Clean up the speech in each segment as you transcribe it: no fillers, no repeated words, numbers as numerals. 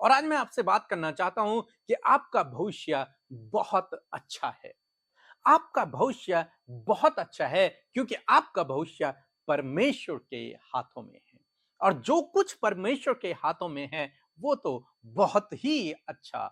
और आज मैं आपसे बात करना चाहता हूं कि आपका भविष्य बहुत अच्छा है। आपका भविष्य बहुत अच्छा है क्योंकि आपका भविष्य परमेश्वर के हाथों में है। और जो कुछ परमेश्वर के हाथों में है वो तो बहुत ही अच्छा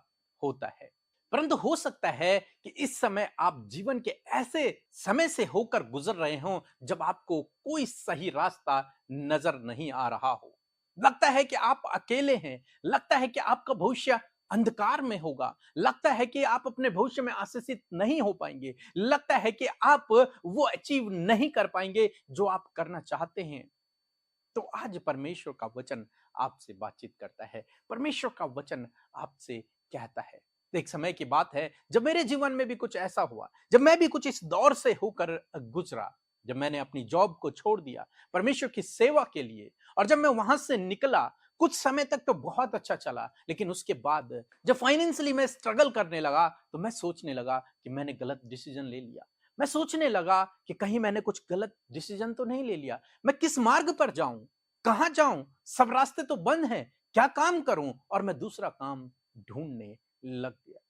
होता है। परंतु हो सकता है कि इस समय आप जीवन के ऐसे समय से होकर गुजर रहे हो जब आपको कोई सही रास्ता नजर नहीं आ रहा हो। लगता है कि आप अकेले हैं, लगता है कि आपका भविष्य अंधकार में होगा, लगता है कि आप अपने भविष्य में आशीषित नहीं हो पाएंगे, लगता है कि आप वो अचीव नहीं कर पाएंगे जो आप करना चाहते हैं। तो आज परमेश्वर का वचन आपसे बातचीत करता है। परमेश्वर का वचन आपसे कहता है। तो एक समय की बात है जब मेरे जीवन में भी कुछ ऐसा हुआ, जब मैं भी कुछ इस दौर से होकर गुजरा, जब मैंने अपनी जॉब को छोड़ दिया परमेश्वर की सेवा के लिए। और जब मैं वहां से निकला, कुछ समय तक तो बहुत अच्छा चला, लेकिन उसके बाद जब फाइनेंशियली मैं स्ट्रगल करने लगा तो मैं सोचने लगा कि मैंने गलत डिसीजन ले लिया। मैं सोचने लगा कि कहीं मैंने कुछ गलत डिसीजन तो नहीं ले लिया। मैं किस मार्ग पर जाऊं, कहां जाऊं, सब रास्ते तो बंद हैं, क्या काम करूं? और मैं दूसरा काम ढूंढने लग गया।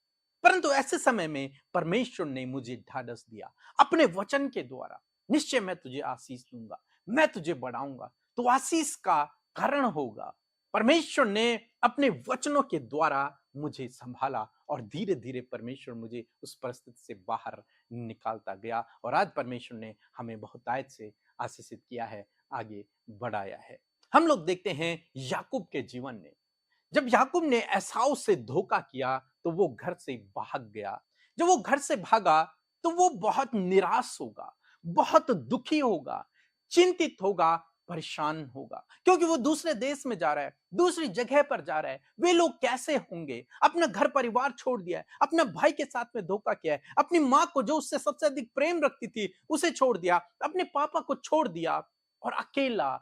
परंतु ऐसे समय में परमेश्वर ने मुझे ढाढ़स दिया अपने वचन के द्वारा। निश्चय मैं तुझे आशीष दूंगा, मैं तुझे बढ़ाऊंगा, तो आशीष का कारण होगा। परमेश्वर ने अपने वचनों के द्वारा मुझे संभाला और धीरे धीरे परमेश्वर मुझे उस परिस्थिति से बाहर निकालता गया। और आज परमेश्वर ने हमें बहुतायत से आशीषित किया है, आगे बढ़ाया है। हम लोग देखते हैं याकूब के जीवन में, जब याकूब ने एसाव से धोखा किया तो वो घर से भाग गया। जब वो घर से भागा तो वो बहुत निराश होगा, बहुत दुखी होगा, चिंतित होगा, परेशान होगा, क्योंकि वो दूसरे देश में जा रहा है, दूसरी जगह पर जा रहा है। वे लोग कैसे होंगे? अपना घर परिवार छोड़ दिया है, अपने भाई के साथ में धोखा किया है, अपनी माँ को जो उससे सबसे अधिक प्रेम रखती थी उसे छोड़ दिया, अपने पापा को छोड़ दिया और अकेला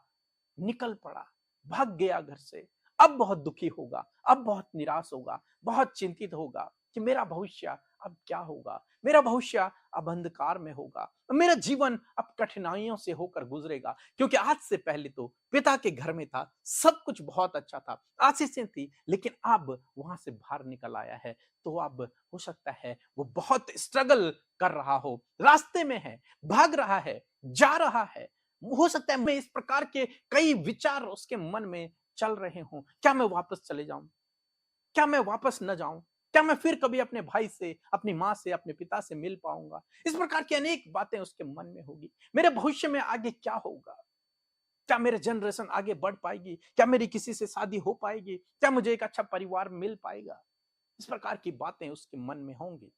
निकल पड़ा, भाग गया घर से। अब बहुत दुखी होगा, अब बहुत निराश होगा, बहुत चिंतित होगा कि मेरा भविष्य अब क्या होगा? मेरा भविष्य अब अंधकार में होगा, मेरा जीवन अब कठिनाइयों से होकर गुजरेगा। क्योंकि आज से पहले तो पिता के घर में था, सब कुछ बहुत अच्छा था, आशीषें थी, लेकिन अब वहां से बाहर निकल आया है। तो अब हो सकता है वो बहुत स्ट्रगल कर रहा हो, रास्ते में है, भाग रहा है, जा रहा है। हो सकता है मैं इस प्रकार के कई विचार उसके मन में चल रहे हों। क्या मैं वापस चले जाऊं? क्या मैं वापस न जाऊं? क्या मैं फिर कभी अपने भाई से, अपनी माँ से, अपने पिता से मिल पाऊंगा? इस प्रकार की अनेक बातें उसके मन में होगी। मेरे भविष्य में आगे क्या होगा? क्या मेरे जनरेशन आगे बढ़ पाएगी? क्या मेरी किसी से शादी हो पाएगी? क्या मुझे एक अच्छा परिवार मिल पाएगा? इस प्रकार की बातें उसके मन में होंगी।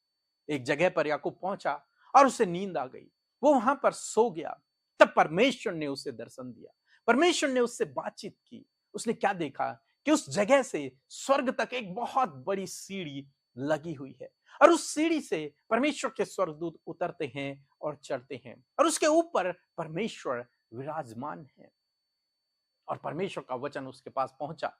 एक जगह पर याकूब पहुंचा और उसे नींद आ गई। वो वहां पर सो गया। तब परमेश्वर ने उसे दर्शन दिया, परमेश्वर ने उससे बातचीत की। उसने क्या देखा कि उस जगह से स्वर्ग तक एक बहुत बड़ी सीढ़ी लगी हुई है, और उस सीढ़ी से परमेश्वर के स्वर्गदूत उतरते हैं और चढ़ते हैं, और उसके ऊपर परमेश्वर विराजमान है। और परमेश्वर का वचन उसके पास पहुंचा।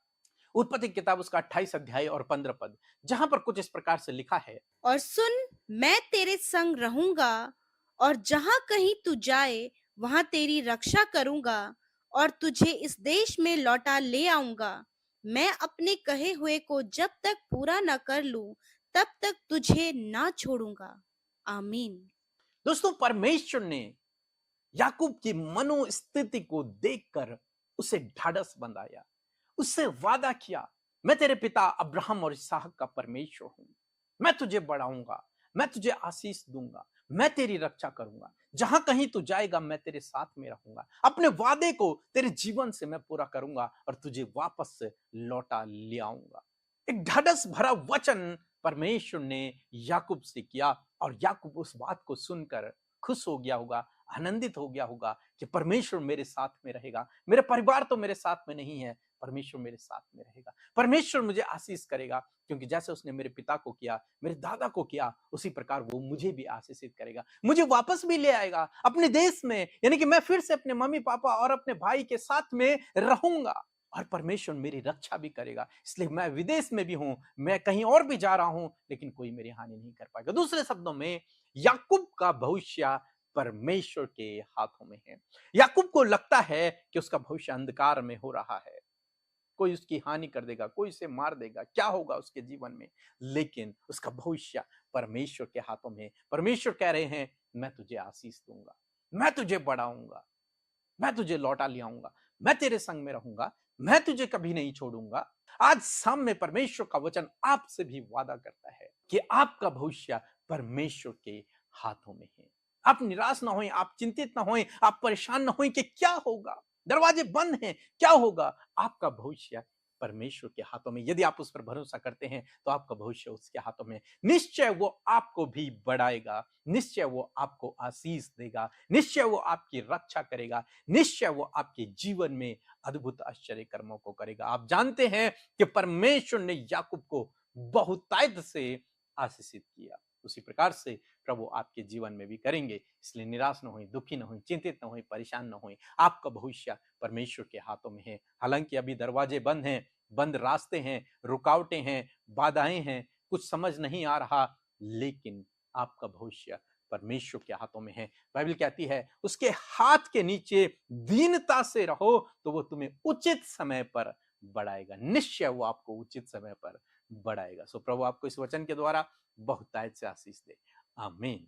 उत्पत्ति की किताब उसका 28 अध्याय और 15 पद, जहां पर कुछ इस प्रकार से लिखा है। और सुन, मैं तेरे संग रहूंगा और जहां कहीं तू जाए वहां तेरी रक्षा करूंगा और तुझे इस देश में लौटा ले आऊंगा। मैं अपने कहे हुए को जब तक पूरा न कर लूं तब तक तुझे ना छोड़ूंगा। आमीन। दोस्तों, परमेश्वर ने याकूब की मनोस्थिति को देखकर उसे ढाढ़स बंधाया, उससे वादा किया, मैं तेरे पिता अब्राहम और इसहाक का परमेश्वर हूं, मैं तुझे बढ़ाऊंगा, मैं तुझे आशीष दूंगा, मैं तेरी रक्षा करूंगा, जहां कहीं तू जाएगा मैं तेरे साथ में रहूंगा, अपने वादे को तेरे जीवन से मैं पूरा करूंगा और तुझे वापस से लौटा ले आऊंगा। एक ढाढ़स भरा वचन परमेश्वर ने याकूब से किया, और याकूब उस बात को सुनकर खुश हो गया होगा, आनंदित हो गया होगा कि परमेश्वर मेरे साथ में रहेगा। मेरे परिवार तो मेरे साथ में नहीं है, परमेश्वर मेरे साथ में रहेगा, परमेश्वर मुझे आशीष करेगा, क्योंकि जैसे उसने मेरे पिता को किया, मेरे दादा को किया, उसी प्रकार वो मुझे भी आशीषित करेगा, मुझे वापस भी ले आएगा अपने देश में। यानी कि मैं फिर से अपने मम्मी पापा और अपने भाई के साथ में रहूंगा, और परमेश्वर मेरी रक्षा भी करेगा। इसलिए मैं विदेश में भी हूं, मैं कहीं और भी जा रहा हूं, लेकिन कोई मेरी हानि नहीं कर पाएगा। दूसरे शब्दों में, याकूब का भविष्य परमेश्वर के हाथों में है। याकूब को लगता है कि उसका भविष्य अंधकार में हो रहा है, कोई उसकी हानि कर देगा, कोई उसे मार देगा, क्या होगा उसके जीवन में, लेकिन उसका भविष्य परमेश्वर के हाथों में है। परमेश्वर कह रहे हैं, मैं तुझे आशीष दूंगा, मैं तुझे बढ़ाऊंगा, मैं तुझे लौटा ले आऊंगा, मैं तेरे संग में रहूंगा, मैं तुझे कभी नहीं छोड़ूंगा। आज शाम में परमेश्वर का वचन आपसे भी वादा करता है कि आपका भविष्य परमेश्वर के हाथों में है। आप निराश ना होएं, आप चिंतित ना होएं, आप परेशान ना होएं कि क्या होगा, दरवाजे बंद हैं, क्या होगा। आपका भविष्य परमेश्वर के हाथों में। यदि आप उस पर भरोसा करते हैं तो आपका भविष्य उसके हाथों में। निश्चय वो आपको भी बढ़ाएगा, निश्चय वो आपको आशीष देगा, निश्चय वो आपकी रक्षा करेगा, निश्चय वो आपके जीवन में अद्भुत आश्चर्य कर्मों को करेगा। आप जानते हैं कि परमेश्वर ने याकूब को बहुतायत से आशीषित किया, उसी प्रकार से प्रभु आपके जीवन में भी करेंगे। इसलिए निराश न हों, दुखी न हों, चिंतित न हों, परेशान न हों। आपका भविष्य परमेश्वर के हाथों में है। हालांकि अभी दरवाजे बंद हैं, बंद रास्ते हैं, रुकावटें हैं, बाधाएं हैं, कुछ समझ नहीं आ रहा, लेकिन आपका भविष्य परमेश्वर के हाथों में है। बाइबल कहती है, उसके हाथ के नीचे दीनता से रहो तो वो तुम्हें उचित समय पर बढ़ाएगा। निश्चय वो आपको उचित समय पर बढ़ाएगा। सो प्रभु आपको इस वचन के द्वारा बहुतायत से आशीष दे। आमीन।